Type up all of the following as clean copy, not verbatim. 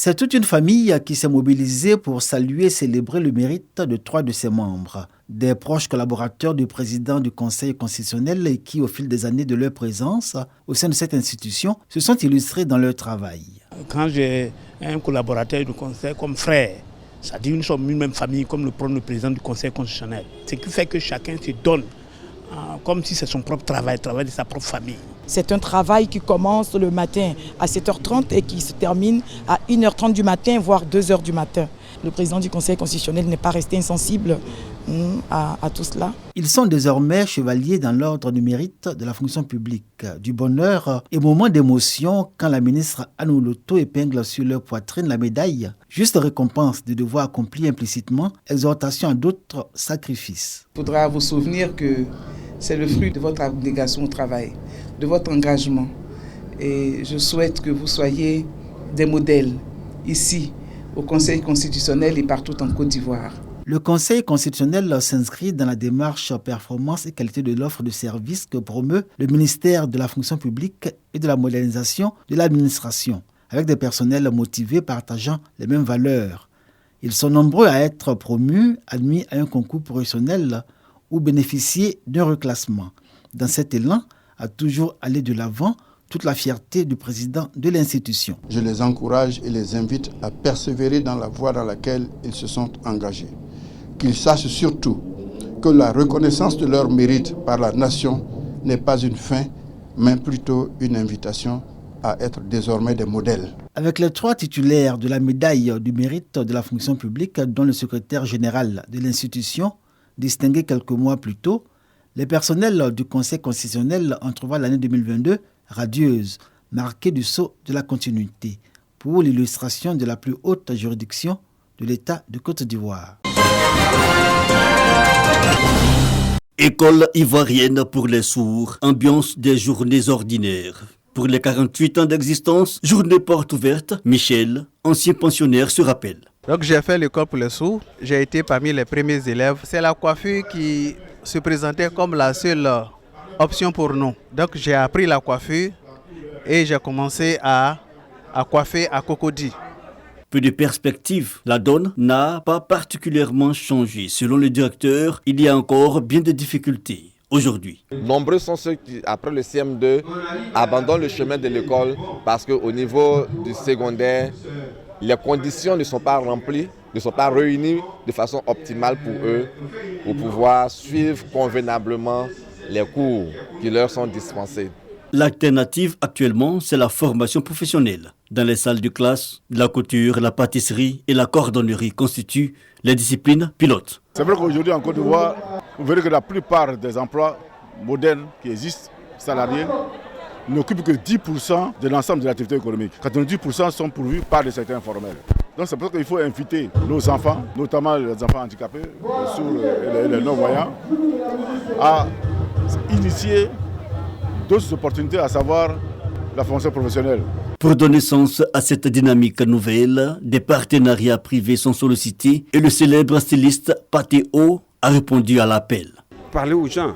C'est toute une famille qui s'est mobilisée pour saluer et célébrer le mérite de 3 de ses membres. Des proches collaborateurs du président du Conseil constitutionnel et qui, au fil des années de leur présence au sein de cette institution, se sont illustrés dans leur travail. Quand j'ai un collaborateur du Conseil comme frère, c'est-à-dire nous sommes une même famille comme le prône le président du Conseil constitutionnel, ce qui fait que chacun se donne comme si c'est son propre travail, le travail de sa propre famille. C'est un travail qui commence le matin à 7h30 et qui se termine à 1h30 du matin, voire 2h du matin. Le président du Conseil constitutionnel n'est pas resté insensible à tout cela. Ils sont désormais chevaliers dans l'ordre du mérite de la fonction publique, du bonheur et moment d'émotion quand la ministre Anne Oloto épingle sur leur poitrine la médaille, juste récompense des devoirs accomplis implicitement, exhortation à d'autres sacrifices. Il faudra vous souvenir que c'est le fruit de votre abnégation au travail, de votre engagement. Et je souhaite que vous soyez des modèles ici, au Conseil constitutionnel et partout en Côte d'Ivoire. Le Conseil constitutionnel s'inscrit dans la démarche performance et qualité de l'offre de services que promeut le ministère de la fonction publique et de la modernisation de l'administration, avec des personnels motivés partageant les mêmes valeurs. Ils sont nombreux à être promus, admis à un concours professionnel ou bénéficier d'un reclassement. Dans cet élan, à toujours aller de l'avant, toute la fierté du président de l'institution. Je les encourage et les invite à persévérer dans la voie dans laquelle ils se sont engagés. Qu'ils sachent surtout que la reconnaissance de leur mérite par la nation n'est pas une fin, mais plutôt une invitation à être désormais des modèles. Avec les 3 titulaires de la médaille du mérite de la fonction publique, dont le secrétaire général de l'institution, distingué quelques mois plus tôt, les personnels du Conseil constitutionnel entrevoient l'année 2022 radieuse, marquée du sceau de la continuité, pour l'illustration de la plus haute juridiction de l'État de Côte d'Ivoire. École ivoirienne pour les sourds, ambiance des journées ordinaires. Pour les 48 ans d'existence, journée porte ouverte, Michel, ancien pensionnaire, se rappelle. Donc j'ai fait l'école pour les sourds, j'ai été parmi les premiers élèves. C'est la coiffure qui se présentait comme la seule option pour nous. Donc j'ai appris la coiffure et j'ai commencé à coiffer à Cocody. Peu de perspectives, la donne n'a pas particulièrement changé. Selon le directeur, il y a encore bien de difficultés aujourd'hui. Nombreux sont ceux qui, après le CM2, abandonnent le chemin de l'école parce qu'au niveau du secondaire, les conditions ne sont pas remplies, ne sont pas réunies de façon optimale pour eux, pour pouvoir suivre convenablement les cours qui leur sont dispensés. L'alternative actuellement, c'est la formation professionnelle. Dans les salles de classe, la couture, la pâtisserie et la cordonnerie constituent les disciplines pilotes. C'est vrai qu'aujourd'hui en Côte d'Ivoire, vous verrez que la plupart des emplois modernes qui existent, salariés, n'occupent que 10% de l'ensemble de l'activité économique. 90% sont pourvus par des secteurs informels. Donc c'est pour ça qu'il faut inviter nos enfants, notamment les enfants handicapés, les sourds et les non-voyants, à initier d'autres opportunités, à savoir la formation professionnelle. Pour donner sens à cette dynamique nouvelle, des partenariats privés sont sollicités et le célèbre styliste Patéo a répondu à l'appel. Parler aux gens,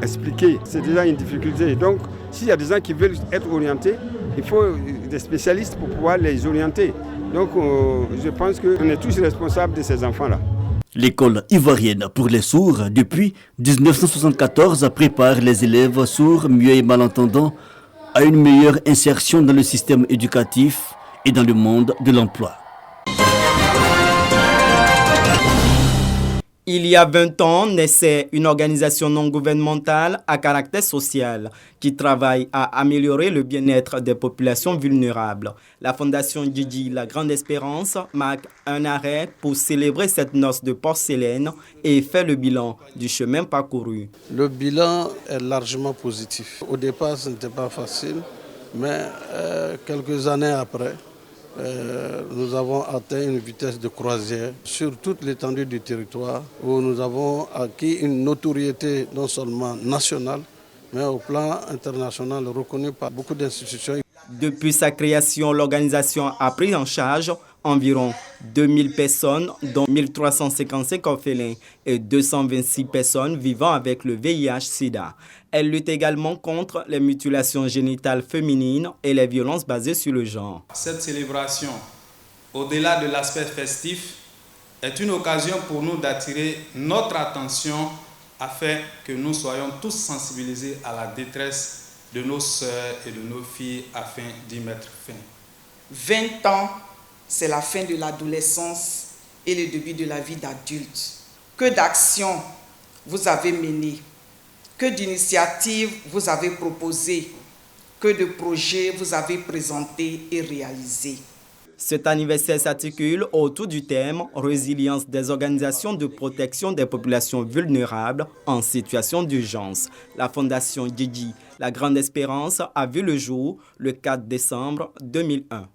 expliquer, c'est déjà une difficulté. Donc, s'il y a des gens qui veulent être orientés, il faut des spécialistes pour pouvoir les orienter. Donc, je pense qu'on est tous responsables de ces enfants-là. L'école ivoirienne pour les sourds, depuis 1974, prépare les élèves sourds, muets et malentendants à une meilleure insertion dans le système éducatif et dans le monde de l'emploi. Il y a 20 ans, naissait une organisation non gouvernementale à caractère social qui travaille à améliorer le bien-être des populations vulnérables. La Fondation Djidji La Grande Espérance marque un arrêt pour célébrer cette noce de porcelaine et fait le bilan du chemin parcouru. Le bilan est largement positif. Au départ, ce n'était pas facile, mais quelques années après, nous avons atteint une vitesse de croisière sur toute l'étendue du territoire où nous avons acquis une notoriété non seulement nationale, mais au plan international reconnu par beaucoup d'institutions. Depuis sa création, l'organisation a pris en charge environ 2000 personnes, dont 1355 orphelins et 226 personnes vivant avec le VIH-Sida. Elle lutte également contre les mutilations génitales féminines et les violences basées sur le genre. Cette célébration au-delà de l'aspect festif, est une occasion pour nous d'attirer notre attention afin que nous soyons tous sensibilisés à la détresse de nos sœurs et de nos filles afin d'y mettre fin. 20 ans, c'est la fin de l'adolescence et le début de la vie d'adulte. Que d'actions vous avez menées, que d'initiatives vous avez proposées, que de projets vous avez présentés et réalisés. Cet anniversaire s'articule autour du thème « Résilience des organisations de protection des populations vulnérables en situation d'urgence ». La Fondation Djidji, la Grande Espérance, a vu le jour le 4 décembre 2001.